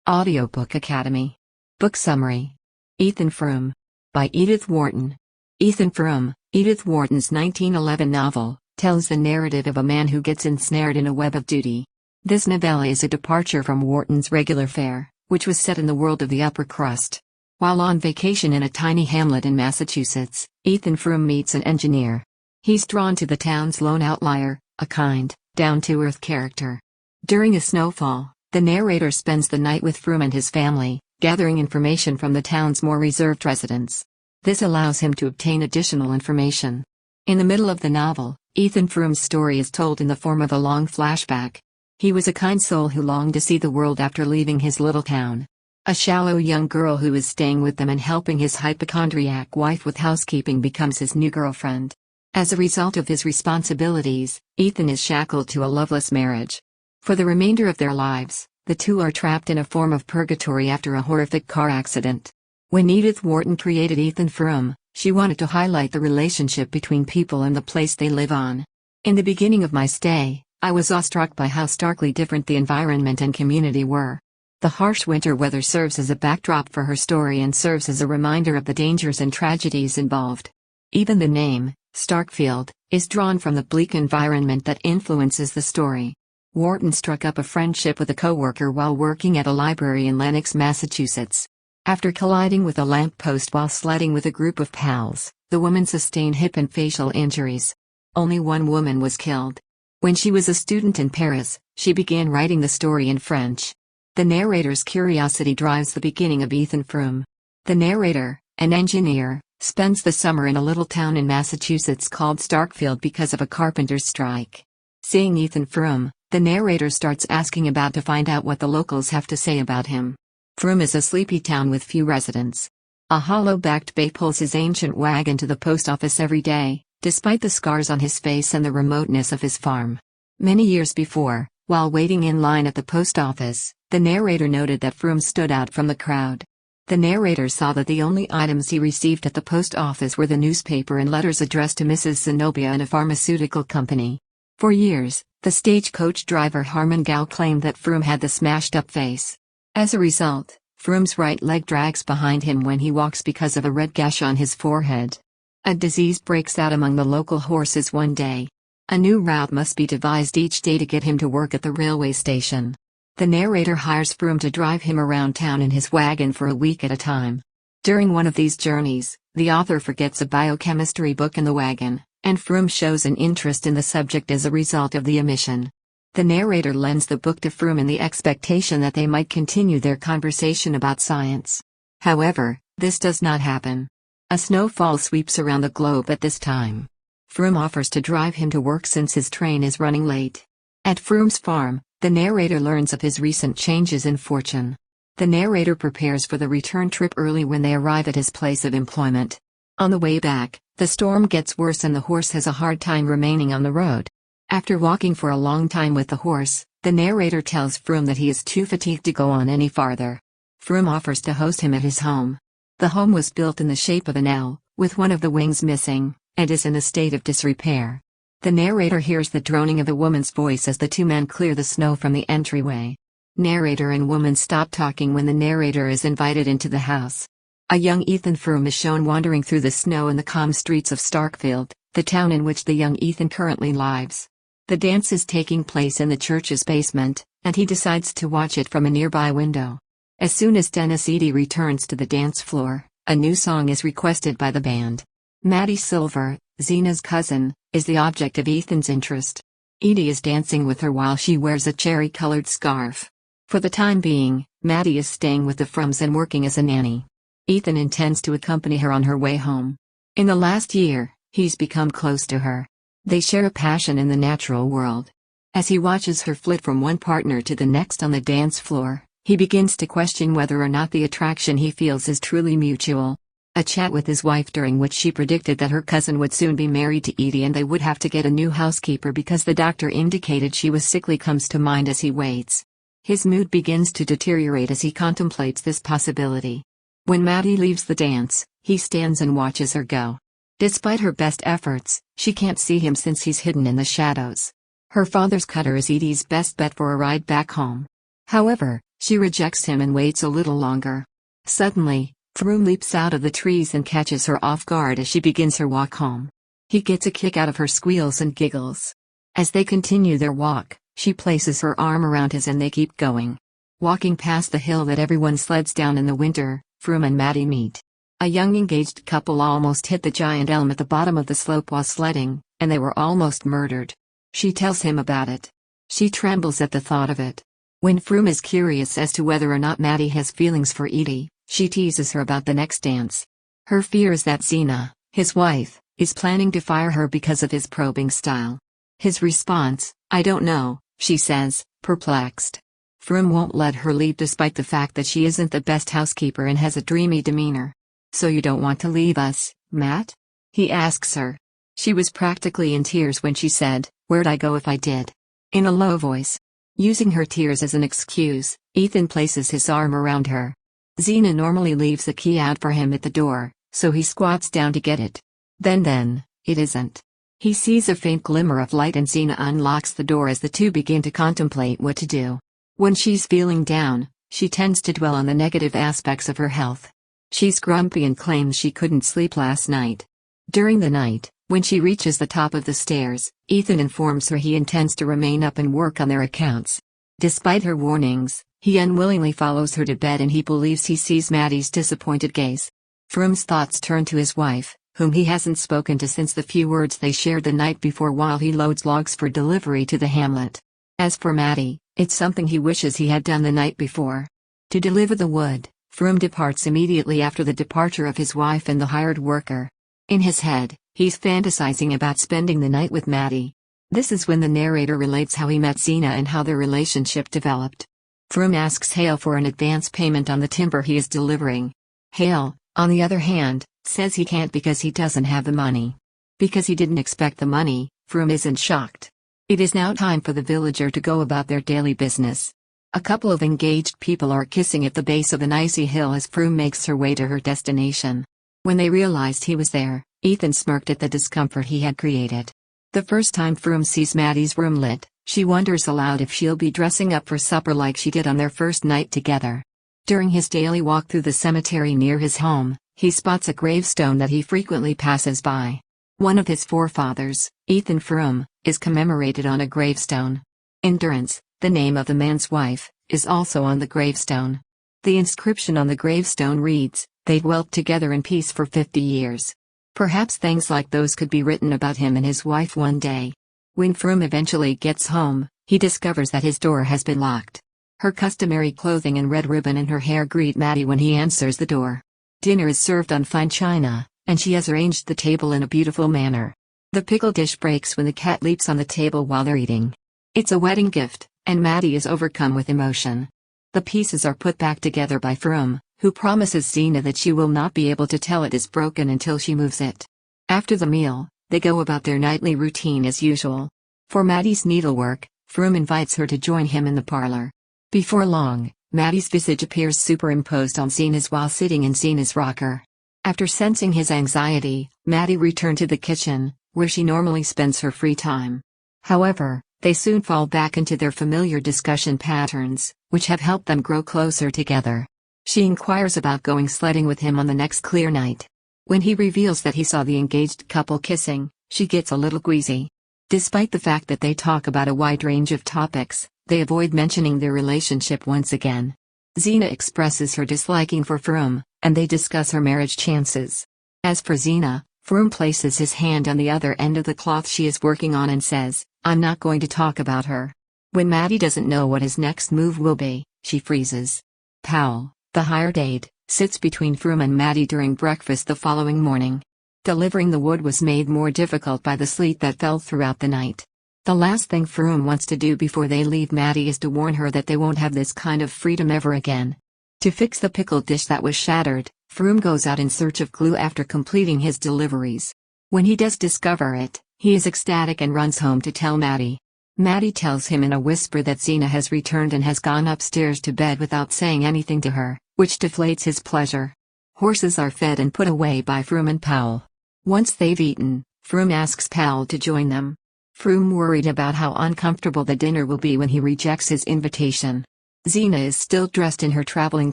Audiobook Academy. Book Summary. Ethan Frome. By Edith Wharton. Ethan Frome, Edith Wharton's 1911 novel, tells the narrative of a man who gets ensnared in a web of duty. This novella is a departure from Wharton's regular fare, which was set in the world of the upper crust. While on vacation in a tiny hamlet in Massachusetts, Ethan Frome meets an engineer. He's drawn to the town's lone outlier, a kind, down-to-earth character. During a snowfall, the narrator spends the night with Frome and his family, gathering information from the town's more reserved residents. This allows him to obtain additional information. In the middle of the novel, Ethan Frome's story is told in the form of a long flashback. He was a kind soul who longed to see the world after leaving his little town. A shallow young girl who is staying with them and helping his hypochondriac wife with housekeeping becomes his new girlfriend. As a result of his responsibilities, Ethan is shackled to a loveless marriage. For the remainder of their lives, the two are trapped in a form of purgatory after a horrific car accident. When Edith Wharton created Ethan Frome, she wanted to highlight the relationship between people and the place they live on. In the beginning of my stay, I was awestruck by how starkly different the environment and community were. The harsh winter weather serves as a backdrop for her story and serves as a reminder of the dangers and tragedies involved. Even the name, Starkfield, is drawn from the bleak environment that influences the story. Wharton struck up a friendship with a coworker while working at a library in Lenox, Massachusetts. After colliding with a lamppost while sledding with a group of pals, the woman sustained hip and facial injuries. Only one woman was killed. When she was a student in Paris, she began writing the story in French. The narrator's curiosity drives the beginning of Ethan Frome. The narrator, an engineer, spends the summer in a little town in Massachusetts called Starkfield because of a carpenter's strike. Seeing Ethan Frome, the narrator starts asking about to find out what the locals have to say about him. Frome is a sleepy town with few residents. A hollow-backed bay pulls his ancient wagon to the post office every day, despite the scars on his face and the remoteness of his farm. Many years before, while waiting in line at the post office, the narrator noted that Frome stood out from the crowd. The narrator saw that the only items he received at the post office were the newspaper and letters addressed to Mrs. Zenobia and a pharmaceutical company. For years, the stagecoach driver Harmon Gow claimed that Frome had the smashed-up face. As a result, Frome's right leg drags behind him when he walks because of a red gash on his forehead. A disease breaks out among the local horses one day. A new route must be devised each day to get him to work at the railway station. The narrator hires Frome to drive him around town in his wagon for a week at a time. During one of these journeys, the author forgets a biochemistry book in the wagon, and Frome shows an interest in the subject as a result of the omission. The narrator lends the book to Frome in the expectation that they might continue their conversation about science. However, this does not happen. A snowfall sweeps around the globe at this time. Frome offers to drive him to work since his train is running late. At Frome's farm, the narrator learns of his recent changes in fortune. The narrator prepares for the return trip early when they arrive at his place of employment. On the way back, the storm gets worse and the horse has a hard time remaining on the road. After walking for a long time with the horse, the narrator tells Frome that he is too fatigued to go on any farther. Frome offers to host him at his home. The home was built in the shape of an L, with one of the wings missing, and is in a state of disrepair. The narrator hears the droning of a woman's voice as the two men clear the snow from the entryway. Narrator and woman stop talking when the narrator is invited into the house. A young Ethan Frome is shown wandering through the snow in the calm streets of Starkfield, the town in which the young Ethan currently lives. The dance is taking place in the church's basement, and he decides to watch it from a nearby window. As soon as Dennis Edie returns to the dance floor, a new song is requested by the band. Maddie Silver, Zena's cousin, is the object of Ethan's interest. Edie is dancing with her while she wears a cherry-colored scarf. For the time being, Maddie is staying with the Fromes and working as a nanny. Ethan intends to accompany her on her way home. In the last year, he's become close to her. They share a passion in the natural world. As he watches her flit from one partner to the next on the dance floor, he begins to question whether or not the attraction he feels is truly mutual. A chat with his wife during which she predicted that her cousin would soon be married to Edie and they would have to get a new housekeeper because the doctor indicated she was sickly comes to mind as he waits. His mood begins to deteriorate as he contemplates this possibility. When Maddie leaves the dance, he stands and watches her go. Despite her best efforts, she can't see him since he's hidden in the shadows. Her father's cutter is Edie's best bet for a ride back home. However, She rejects him and waits a little longer. Suddenly, Frome leaps out of the trees and catches her off guard as she begins her walk home. He gets a kick out of her squeals and giggles. As they continue their walk, she places her arm around his and they keep going. Walking past the hill that everyone sleds down in the winter, Frome and Maddie meet. A young engaged couple almost hit the giant elm at the bottom of the slope while sledding, and they were almost murdered. She tells him about it. She trembles at the thought of it. When Frome is curious as to whether or not Maddie has feelings for Edie, she teases her about the next dance. Her fear is that Zena, his wife, is planning to fire her because of his probing style. His response, "I don't know," she says, perplexed. Frome won't let her leave despite the fact that she isn't the best housekeeper and has a dreamy demeanor. "So you don't want to leave us, Matt?" he asks her. She was practically in tears when she said, "Where'd I go if I did?" in a low voice. Using her tears as an excuse, Ethan places his arm around her. Zena normally leaves the key out for him at the door, so he squats down to get it. Then, it isn't. He sees a faint glimmer of light and Zena unlocks the door as the two begin to contemplate what to do. When she's feeling down, she tends to dwell on the negative aspects of her health. She's grumpy and claims she couldn't sleep last night. During the night, when she reaches the top of the stairs, Ethan informs her he intends to remain up and work on their accounts. Despite her warnings, he unwillingly follows her to bed and he believes he sees Maddie's disappointed gaze. Frome's thoughts turn to his wife, whom he hasn't spoken to since the few words they shared the night before while he loads logs for delivery to the hamlet. As for Maddie, it's something he wishes he had done the night before. To deliver the wood, Frome departs immediately after the departure of his wife and the hired worker. In his head, he's fantasizing about spending the night with Maddie. This is when the narrator relates how he met Zena and how their relationship developed. Frome asks Hale for an advance payment on the timber he is delivering. Hale, on the other hand, says he can't because he doesn't have the money. Because he didn't expect the money, Frome isn't shocked. It is now time for the villager to go about their daily business. A couple of engaged people are kissing at the base of an icy hill as Frome makes her way to her destination. When they realized he was there, Ethan smirked at the discomfort he had created. The first time Frome sees Maddie's room lit, she wonders aloud if she'll be dressing up for supper like she did on their first night together. During his daily walk through the cemetery near his home, he spots a gravestone that he frequently passes by. One of his forefathers, Ethan Frome, is commemorated on a gravestone. Endurance, the name of the man's wife, is also on the gravestone. The inscription on the gravestone reads, "They dwelt together in peace for 50 years. Perhaps things like those could be written about him and his wife one day. When Frome eventually gets home, he discovers that his door has been locked. Her customary clothing and red ribbon in her hair greet Maddie when he answers the door. Dinner is served on fine china, and she has arranged the table in a beautiful manner. The pickle dish breaks when the cat leaps on the table while they're eating. It's a wedding gift, and Maddie is overcome with emotion. The pieces are put back together by Frome, who promises Zena that she will not be able to tell it is broken until she moves it. After the meal, they go about their nightly routine as usual. For Maddie's needlework, Frome invites her to join him in the parlor. Before long, Maddie's visage appears superimposed on Zena's while sitting in Zena's rocker. After sensing his anxiety, Maddie returned to the kitchen, where she normally spends her free time. However, they soon fall back into their familiar discussion patterns, which have helped them grow closer together. She inquires about going sledding with him on the next clear night. When he reveals that he saw the engaged couple kissing, she gets a little queasy. Despite the fact that they talk about a wide range of topics, they avoid mentioning their relationship once again. Zena expresses her disliking for Frome, and they discuss her marriage chances. As for Zena, Frome places his hand on the other end of the cloth she is working on and says, "I'm not going to talk about her." When Maddie doesn't know what his next move will be, she freezes. Powell, the hired aide, sits between Frome and Maddie during breakfast the following morning. Delivering the wood was made more difficult by the sleet that fell throughout the night. The last thing Frome wants to do before they leave Maddie is to warn her that they won't have this kind of freedom ever again. To fix the pickle dish that was shattered, Frome goes out in search of glue after completing his deliveries. When he does discover it, he is ecstatic and runs home to tell Maddie. Maddie tells him in a whisper that Zena has returned and has gone upstairs to bed without saying anything to her, which deflates his pleasure. Horses are fed and put away by Frome and Powell. Once they've eaten, Frome asks Powell to join them. Frome worried about how uncomfortable the dinner will be when he rejects his invitation. Zena is still dressed in her traveling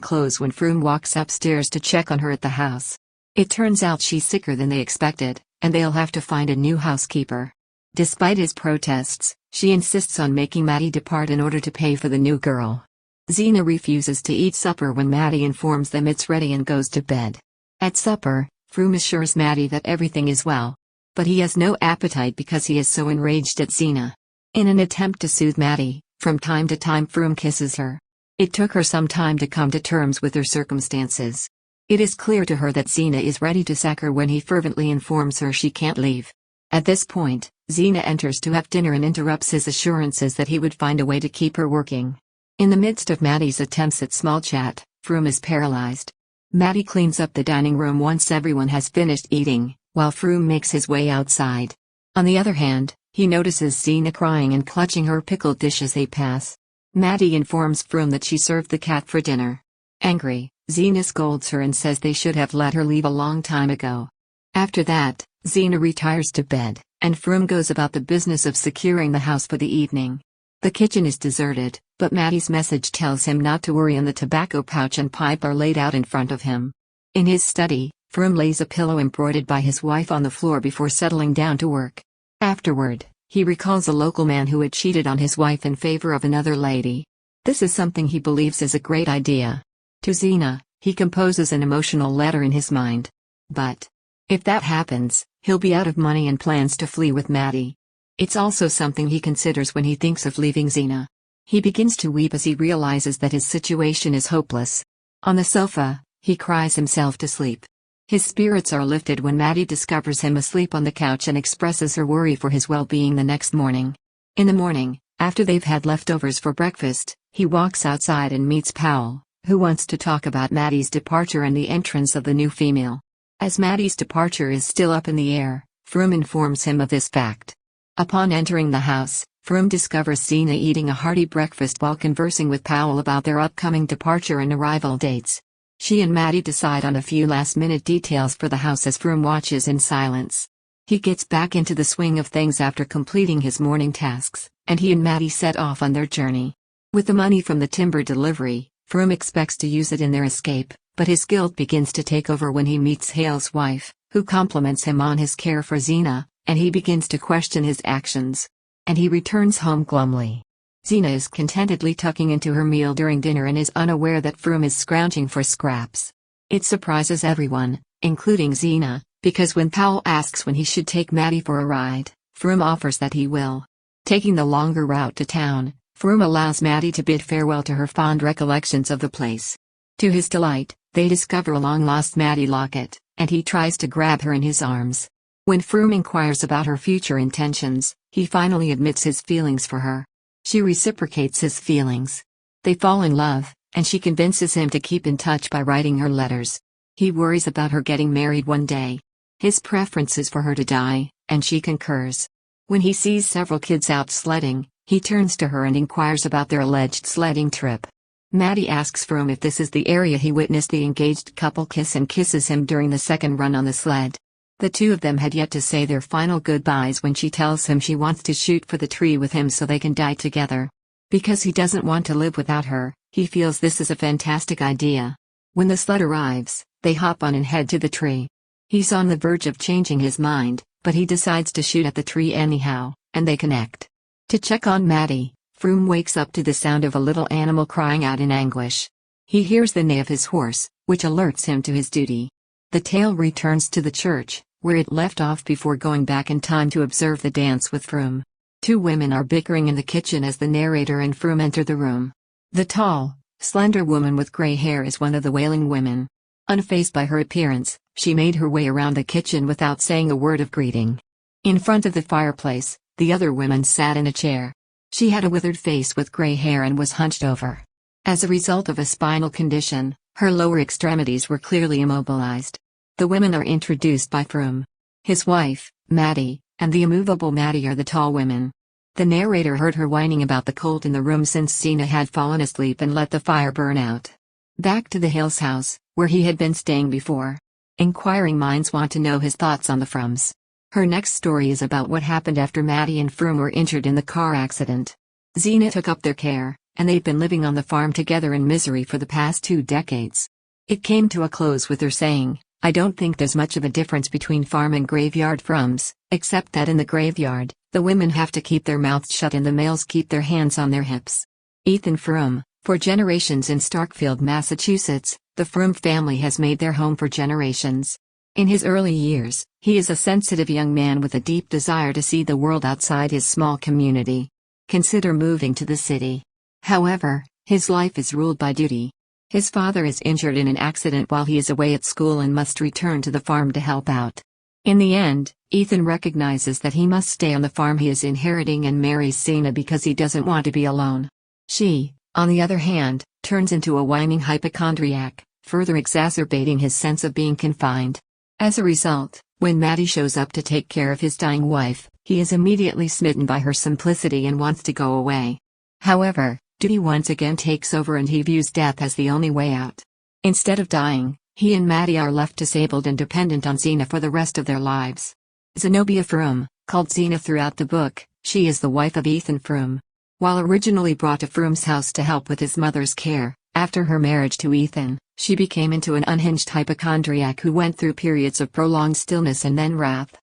clothes when Frome walks upstairs to check on her at the house. It turns out she's sicker than they expected, and they'll have to find a new housekeeper. Despite his protests, she insists on making Maddie depart in order to pay for the new girl. Zena refuses to eat supper when Maddie informs them it's ready and goes to bed. At supper, Frome assures Maddie that everything is well. But he has no appetite because he is so enraged at Zena. In an attempt to soothe Maddie, from time to time Frome kisses her. It took her some time to come to terms with her circumstances. It is clear to her that Zena is ready to sack her when he fervently informs her she can't leave. At this point, Zena enters to have dinner and interrupts his assurances that he would find a way to keep her working. In the midst of Maddie's attempts at small chat, Frome is paralyzed. Maddie cleans up the dining room once everyone has finished eating, while Frome makes his way outside. On the other hand, he notices Zena crying and clutching her pickled dish as they pass. Maddie informs Frome that she served the cat for dinner. Angry, Zena scolds her and says they should have let her leave a long time ago. After that, Zena retires to bed, and Frome goes about the business of securing the house for the evening. The kitchen is deserted, but Maddie's message tells him not to worry, and the tobacco pouch and pipe are laid out in front of him. In his study, Frome lays a pillow embroidered by his wife on the floor before settling down to work. Afterward, he recalls a local man who had cheated on his wife in favor of another lady. This is something he believes is a great idea. To Zena, he composes an emotional letter in his mind. But if that happens, he'll be out of money and plans to flee with Maddie. It's also something he considers when he thinks of leaving Zena. He begins to weep as he realizes that his situation is hopeless. On the sofa, he cries himself to sleep. His spirits are lifted when Maddie discovers him asleep on the couch and expresses her worry for his well-being the next morning. In the morning, after they've had leftovers for breakfast, he walks outside and meets Powell, who wants to talk about Maddie's departure and the entrance of the new female. As Maddie's departure is still up in the air, Frome informs him of this fact. Upon entering the house, Frome discovers Zena eating a hearty breakfast while conversing with Powell about their upcoming departure and arrival dates. She and Maddie decide on a few last-minute details for the house as Frome watches in silence. He gets back into the swing of things after completing his morning tasks, and he and Maddie set off on their journey. With the money from the timber delivery, Frome expects to use it in their escape, but his guilt begins to take over when he meets Hale's wife, who compliments him on his care for Zena, and he begins to question his actions. And he returns home glumly. Zena is contentedly tucking into her meal during dinner and is unaware that Frome is scrounging for scraps. It surprises everyone, including Zena, because when Powell asks when he should take Maddie for a ride, Frome offers that he will. Taking the longer route to town, Frome allows Maddie to bid farewell to her fond recollections of the place. To his delight, they discover a long-lost Maddie locket, and he tries to grab her in his arms. When Frome inquires about her future intentions, he finally admits his feelings for her. She reciprocates his feelings. They fall in love, and she convinces him to keep in touch by writing her letters. He worries about her getting married one day. His preference is for her to die, and she concurs. When he sees several kids out sledding, he turns to her and inquires about their alleged sledding trip. Maddie asks Frome if this is the area he witnessed the engaged couple kiss and kisses him during the second run on the sled. The two of them had yet to say their final goodbyes when she tells him she wants to shoot for the tree with him so they can die together. Because he doesn't want to live without her, he feels this is a fantastic idea. When the sled arrives, they hop on and head to the tree. He's on the verge of changing his mind, but he decides to shoot at the tree anyhow, and they connect. To check on Maddie, Frome wakes up to the sound of a little animal crying out in anguish. He hears the neigh of his horse, which alerts him to his duty. The tale returns to the church, where it left off before going back in time to observe the dance with Frome. Two women are bickering in the kitchen as the narrator and Frome enter the room. The tall, slender woman with gray hair is one of the wailing women. Unfazed by her appearance, she made her way around the kitchen without saying a word of greeting. In front of the fireplace, the other woman sat in a chair. She had a withered face with gray hair and was hunched over. As a result of a spinal condition, her lower extremities were clearly immobilized. The women are introduced by Frome. His wife, Maddie, and the immovable Maddie are the tall women. The narrator heard her whining about the cold in the room since Zena had fallen asleep and let the fire burn out. Back to the Hales house, where he had been staying before. Inquiring minds want to know his thoughts on the Fromes. Her next story is about what happened after Maddie and Frome were injured in the car accident. Zena took up their care, and they've been living on the farm together in misery for the past 2 decades. It came to a close with her saying, "I don't think there's much of a difference between farm and graveyard Fromes, except that in the graveyard, the women have to keep their mouths shut and the males keep their hands on their hips." Ethan Frome. For generations in Starkfield, Massachusetts, the Frome family has made their home for generations. In his early years, he is a sensitive young man with a deep desire to see the world outside his small community. Consider moving to the city. However, his life is ruled by duty. His father is injured in an accident while he is away at school and must return to the farm to help out. In the end, Ethan recognizes that he must stay on the farm he is inheriting and marries Zina because he doesn't want to be alone. She, on the other hand, turns into a whining hypochondriac, further exacerbating his sense of being confined. As a result, when Maddie shows up to take care of his dying wife, he is immediately smitten by her simplicity and wants to go away. However, duty once again takes over and he views death as the only way out. Instead of dying, he and Maddie are left disabled and dependent on Zina for the rest of their lives. Zenobia Frome, called Zina throughout the book, she is the wife of Ethan Frome. While originally brought to Frome's house to help with his mother's care, after her marriage to Ethan, she became into an unhinged hypochondriac who went through periods of prolonged stillness and then wrath.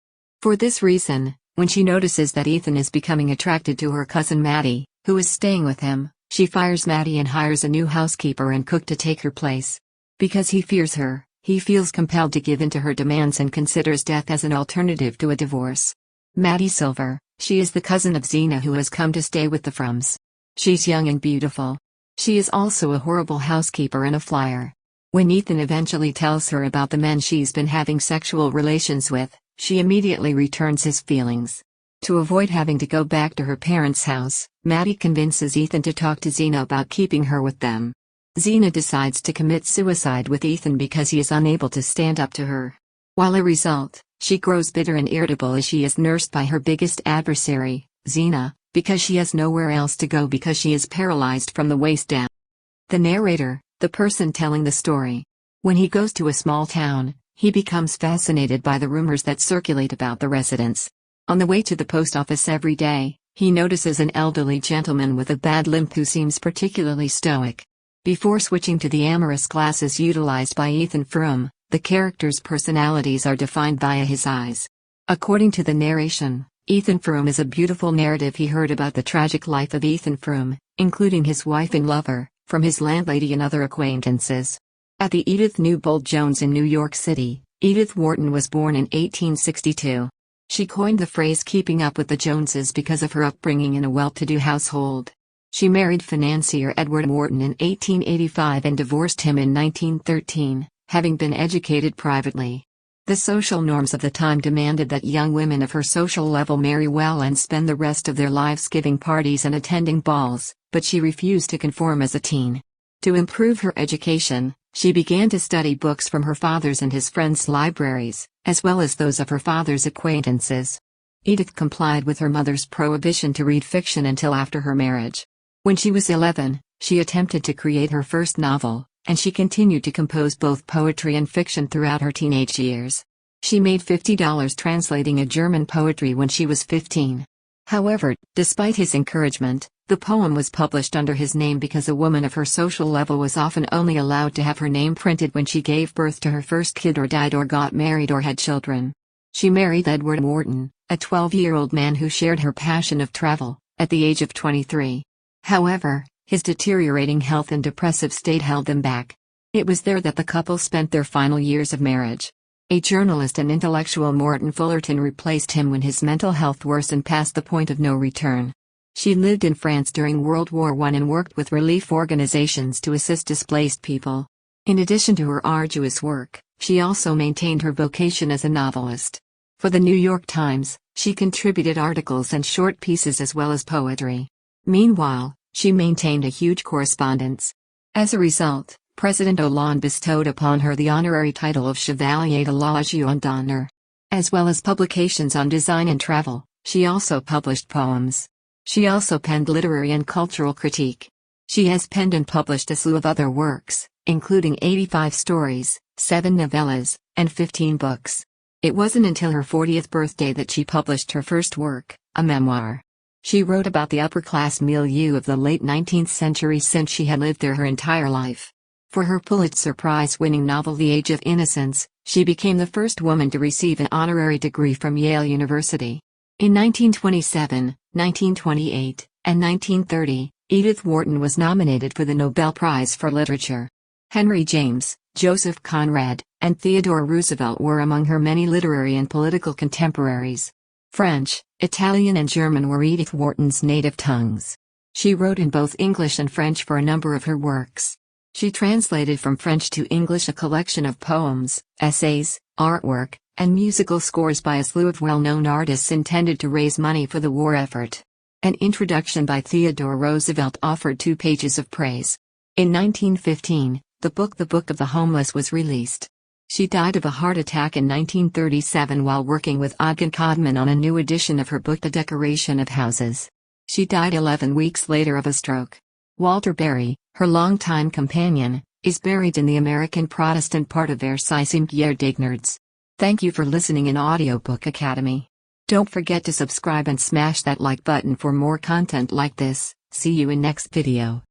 For this reason, when she notices that Ethan is becoming attracted to her cousin Maddie, who is staying with him, she fires Maddie and hires a new housekeeper and cook to take her place. Because he fears her, he feels compelled to give in to her demands and considers death as an alternative to a divorce. Maddie Silver, she is the cousin of Zina who has come to stay with the Fromes. She's young and beautiful. She is also a horrible housekeeper and a flyer. When Ethan eventually tells her about the men she's been having sexual relations with, she immediately returns his feelings. To avoid having to go back to her parents' house, Maddie convinces Ethan to talk to Zina about keeping her with them. Zina decides to commit suicide with Ethan because he is unable to stand up to her. While a result, she grows bitter and irritable as she is nursed by her biggest adversary, Zina, because she has nowhere else to go because she is paralyzed from the waist down. The narrator, the person telling the story. When he goes to a small town, he becomes fascinated by the rumors that circulate about the residents. On the way to the post office every day, he notices an elderly gentleman with a bad limp who seems particularly stoic. Before switching to the amorous glasses utilized by Ethan Frome, the characters' personalities are defined via his eyes. According to the narration, Ethan Frome is a beautiful narrative he heard about the tragic life of Ethan Frome, including his wife and lover, from his landlady and other acquaintances. At the Edith Newbold Jones in New York City, Edith Wharton was born in 1862. She coined the phrase keeping up with the Joneses because of her upbringing in a well-to-do household. She married financier Edward Wharton in 1885 and divorced him in 1913, having been educated privately. The social norms of the time demanded that young women of her social level marry well and spend the rest of their lives giving parties and attending balls, but she refused to conform as a teen. To improve her education, she began to study books from her father's and his friends' libraries, as well as those of her father's acquaintances. Edith complied with her mother's prohibition to read fiction until after her marriage. When she was 11, she attempted to create her first novel, and she continued to compose both poetry and fiction throughout her teenage years. She made $50 translating a German poetry when she was 15. However, despite his encouragement, the poem was published under his name because a woman of her social level was often only allowed to have her name printed when she gave birth to her first kid or died or got married or had children. She married Edward Wharton, a 12-year-old man who shared her passion of travel, at the age of 23. However, his deteriorating health and depressive state held them back. It was there that the couple spent their final years of marriage. A journalist and intellectual, Morton Fullerton, replaced him when his mental health worsened past the point of no return. She lived in France during World War I and worked with relief organizations to assist displaced people. In addition to her arduous work, she also maintained her vocation as a novelist. For the New York Times, she contributed articles and short pieces as well as poetry. Meanwhile, she maintained a huge correspondence. As a result, President Hollande bestowed upon her the honorary title of Chevalier de la Légion d'honneur. As well as publications on design and travel, she also published poems. She also penned literary and cultural critique. She has penned and published a slew of other works, including 85 stories, 7 novellas, and 15 books. It wasn't until her 40th birthday that she published her first work, a memoir. She wrote about the upper-class milieu of the late 19th century since she had lived there her entire life. For her Pulitzer Prize-winning novel The Age of Innocence, she became the first woman to receive an honorary degree from Yale University. In 1927, 1928, and 1930, Edith Wharton was nominated for the Nobel Prize for Literature. Henry James, Joseph Conrad, and Theodore Roosevelt were among her many literary and political contemporaries. French, Italian and German were Edith Wharton's native tongues. She wrote in both English and French for a number of her works. She translated from French to English a collection of poems, essays, artwork, and musical scores by a slew of well-known artists intended to raise money for the war effort. An introduction by Theodore Roosevelt offered 2 pages of praise. In 1915, the book of the Homeless was released. She died of a heart attack in 1937 while working with Ogden Codman on a new edition of her book The Decoration of Houses. She died 11 weeks later of a stroke. Walter Berry, her longtime companion, is buried in the American Protestant part of Versailles Cimetière des Gardes. Thank you for listening in Audiobook Academy. Don't forget to subscribe and smash that like button for more content like this. See you in next video.